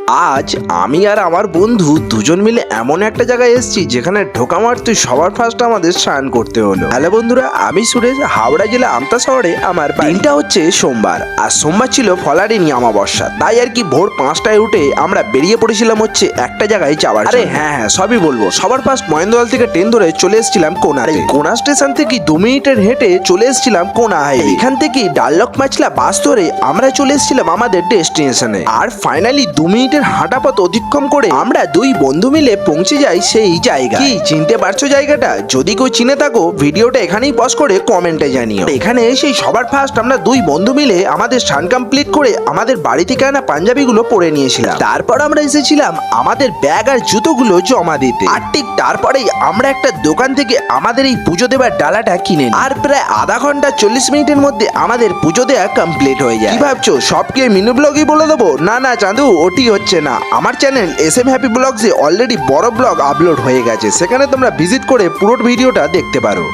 আজ আমি আর আমার বন্ধু দুজন মিলে এমন একটা জায়গায় এসেছি যেখানে ঢোকা মারতেই সবার ফার্স্ট আমাদের স্নান করতে হলো। হ্যালো বন্ধুরা, আমি সুরেশ, হাওড়া জেলা আমতা শহরে আমার বাড়ি। দিনটা হচ্ছে সোমবার, আর সোমবার ছিল ফলাডিনি অমাবস্যা। তাই আর কি ভোর 5টায় উঠে আমরা বেরিয়ে পড়েছিলাম হচ্ছে একটা জায়গায় যাওয়ার। আরে হ্যাঁ, সবই বলবো। সবার ফার্স্ট মহেন্দ্রলাল থেকে ট্রেন ধরে চলে এসেছিলাম কোনাতে। কোনা স্টেশন থেকে 2 মিনিটের হেঁটে চলে এসেছিলাম কোনা হাইওয়ে। এখান থেকে ডাললক মাছলা বাস ধরে আমরা চলে এসেছিলাম আমাদের ডেস্টিনেশনে। আর ফাইনালি 2 মিনিটের হাঁটা পথ অতিক্রম করে আমরা দুই বন্ধু মিলে পৌঁছে যাই সেই জায়গা। কি চিনতে পারছো জায়গাটা? যদি কেউ চিনে থাকো ভিডিওটা এখানেই পজ করে কমেন্টে জানিও। এখানে এসে সবার ফার্স্ট আমরা দুই বন্ধু মিলে আমাদের স্নান কমপ্লিট করে আমাদের বাড়ি থেকে আনা পাঞ্জাবিগুলো পরে নিয়েছিলাম। তারপর আমরা এসেছিলাম আমাদের ব্যাগ আর জুতোগুলো জমা দিতে। আর ঠিক তারপরেই আমরা একটা দোকান থেকে আমাদের এই পুজো দেবার ডালাটা কিনে নিই। আর প্রায় আধা ঘন্টা 40 মিনিটের মধ্যে আমাদের পুজো দেওয়া কমপ্লিট হয়ে যায়। কি ভাবছো সবকে মিনি ব্লগই বলে দেবো? না না চাঁদু, ওটি হচ্ছে না। আমার চ্যানেল SM হ্যাপি ব্লগসে অলরেডি বড় ব্লগ আপলোড হয়ে গেছে, সেখানে তোমরা ভিজিট করে পুরো ভিডিওটা দেখতে পারো।